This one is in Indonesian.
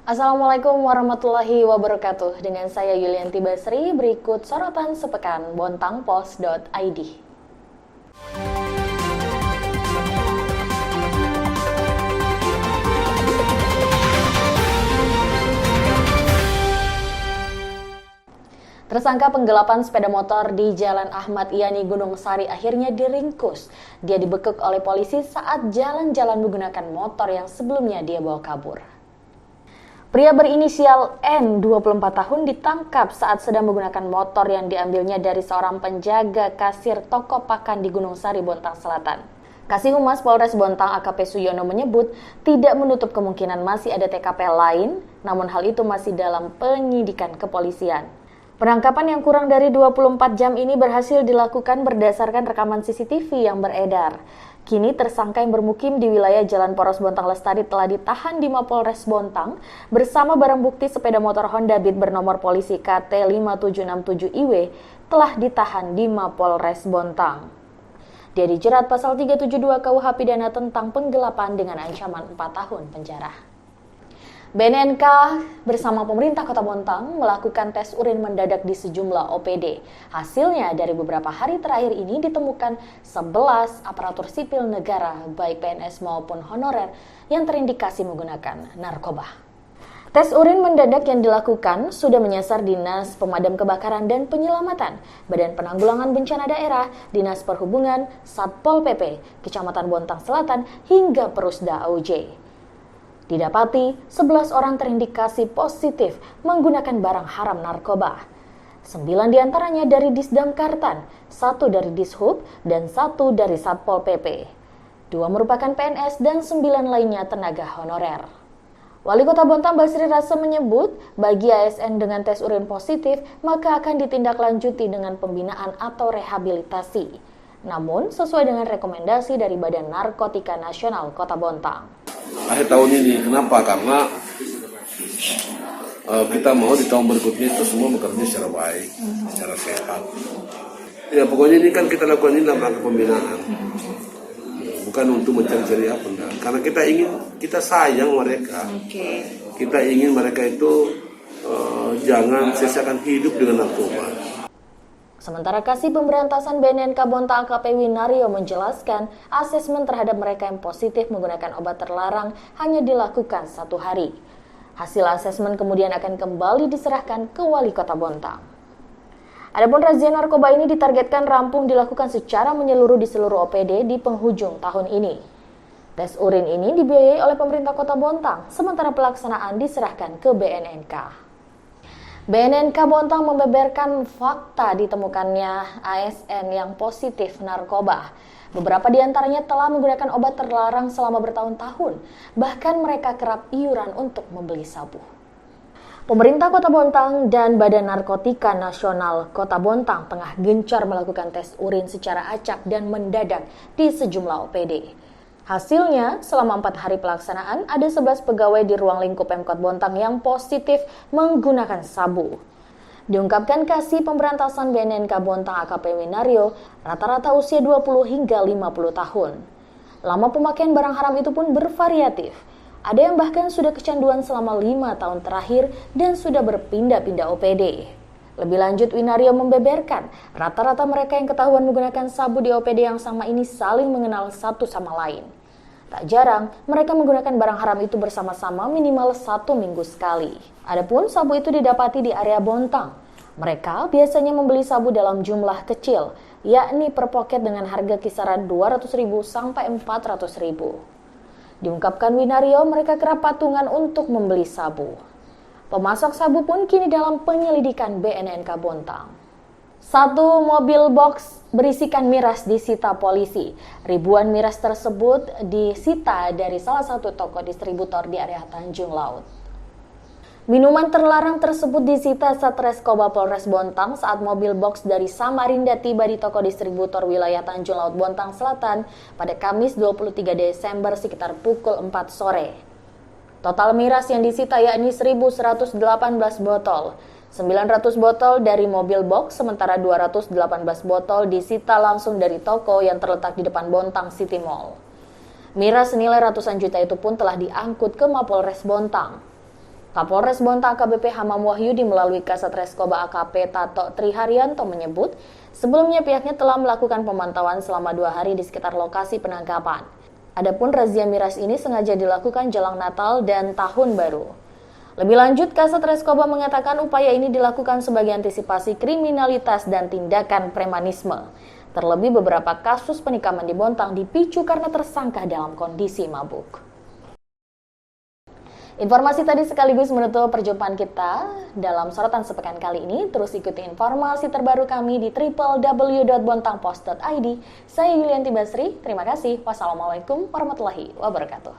Assalamualaikum warahmatullahi wabarakatuh. Dengan saya Yulianti Basri, berikut sorotan sepekan bontangpos.id. Tersangka penggelapan sepeda motor di Jalan Ahmad Yani Gunung Sari akhirnya diringkus. Dia dibekuk oleh polisi saat jalan-jalan menggunakan motor yang sebelumnya dia bawa kabur. Pria berinisial N, 24 tahun, ditangkap saat sedang menggunakan motor yang diambilnya dari seorang penjaga kasir toko pakan di Gunung Sari, Bontang Selatan. Kasih Humas Polres Bontang AKP Suyono menyebut tidak menutup kemungkinan masih ada TKP lain, namun hal itu masih dalam penyidikan kepolisian. Penangkapan yang kurang dari 24 jam ini berhasil dilakukan berdasarkan rekaman CCTV yang beredar. Kini tersangka yang bermukim di wilayah Jalan Poros Bontang Lestari telah ditahan di Mapolres Bontang bersama barang bukti sepeda motor Honda Beat bernomor polisi KT5767IW telah ditahan di Mapolres Bontang. Dia dijerat pasal 372 KUH pidana tentang penggelapan dengan ancaman 4 tahun penjara. BNNK bersama pemerintah Kota Bontang melakukan tes urin mendadak di sejumlah OPD. Hasilnya dari beberapa hari terakhir ini ditemukan 11 aparatur sipil negara, baik PNS maupun honorer, yang terindikasi menggunakan narkoba. Tes urin mendadak yang dilakukan sudah menyasar Dinas Pemadam Kebakaran dan Penyelamatan, Badan Penanggulangan Bencana Daerah, Dinas Perhubungan, Satpol PP, Kecamatan Bontang Selatan, hingga Perusda AUJ. Didapati 11 orang terindikasi positif menggunakan barang haram narkoba. 9 diantaranya dari Disdamkartan, 1 dari Dishub, dan 1 dari Satpol PP. 2 merupakan PNS dan 9 lainnya tenaga honorer. Wali Kota Bontang Basri Rasa menyebut bagi ASN dengan tes urin positif maka akan ditindaklanjuti dengan pembinaan atau rehabilitasi. Namun sesuai dengan rekomendasi dari Badan Narkotika Nasional Kota Bontang. Akhir tahun ini, kenapa? Karena kita mau di tahun berikutnya itu semua bekerja secara baik, secara sehat. Ya pokoknya ini kan kita lakukan ini dalam rangka pembinaan, bukan untuk mencari-cari apa enggak. Karena kita sayang mereka, kita ingin mereka itu jangan sia-siakan hidup dengan narkoba. Sementara Kasih Pemberantasan BNNK Bontang AKP Winario menjelaskan asesmen terhadap mereka yang positif menggunakan obat terlarang hanya dilakukan 1 hari. Hasil asesmen kemudian akan kembali diserahkan ke Wali Kota Bontang. Adapun razia narkoba ini ditargetkan rampung dilakukan secara menyeluruh di seluruh OPD di penghujung tahun ini. Tes urin ini dibiayai oleh pemerintah Kota Bontang, sementara pelaksanaan diserahkan ke BNNK. BNNK Bontang membeberkan fakta ditemukannya ASN yang positif narkoba. Beberapa di antaranya telah menggunakan obat terlarang selama bertahun-tahun, bahkan mereka kerap iuran untuk membeli sabu. Pemerintah Kota Bontang dan Badan Narkotika Nasional Kota Bontang tengah gencar melakukan tes urin secara acak dan mendadak di sejumlah OPD. Hasilnya, selama 4 hari pelaksanaan, ada 11 pegawai di ruang lingkup Pemkot Bontang yang positif menggunakan sabu. Diungkapkan Kasih Pemberantasan BNNK Bontang AKP Winario, rata-rata usia 20 hingga 50 tahun. Lama pemakaian barang haram itu pun bervariatif. Ada yang bahkan sudah kecanduan selama 5 tahun terakhir dan sudah berpindah-pindah OPD. Lebih lanjut, Winario membeberkan, rata-rata mereka yang ketahuan menggunakan sabu di OPD yang sama ini saling mengenal satu sama lain. Tak jarang, mereka menggunakan barang haram itu bersama-sama minimal 1 minggu sekali. Adapun sabu itu didapati di area Bontang. Mereka biasanya membeli sabu dalam jumlah kecil, yakni per poket dengan harga kisaran 200.000 sampai 400.000. Diungkapkan Winario, mereka kerap patungan untuk membeli sabu. Pemasok sabu pun kini dalam penyelidikan BNNK Bontang. 1 mobil box berisikan miras disita polisi. Ribuan miras tersebut disita dari salah satu toko distributor di area Tanjung Laut. Minuman terlarang tersebut disita Satreskoba Polres Bontang saat mobil box dari Samarinda tiba di toko distributor wilayah Tanjung Laut Bontang Selatan pada Kamis 23 Desember sekitar pukul 4 sore. Total miras yang disita yakni 1.118 botol, 900 botol dari mobil box, sementara 218 botol disita langsung dari toko yang terletak di depan Bontang City Mall. Miras senilai ratusan juta itu pun telah diangkut ke Mapolres Bontang. Kapolres Bontang AKBP Hamam Wahyudi melalui Kasat Reskoba AKP Tato Triharyanto menyebut, sebelumnya pihaknya telah melakukan pemantauan selama 2 hari di sekitar lokasi penangkapan. Adapun razia miras ini sengaja dilakukan jelang Natal dan Tahun Baru. Lebih lanjut, Kasat Reskoba mengatakan upaya ini dilakukan sebagai antisipasi kriminalitas dan tindakan premanisme. Terlebih beberapa kasus penikaman di Bontang dipicu karena tersangka dalam kondisi mabuk. Informasi tadi sekaligus menutup perjumpaan kita dalam sorotan sepekan kali ini. Terus ikuti informasi terbaru kami di www.bontangpost.id. Saya Yulianti Basri, terima kasih. Wassalamualaikum warahmatullahi wabarakatuh.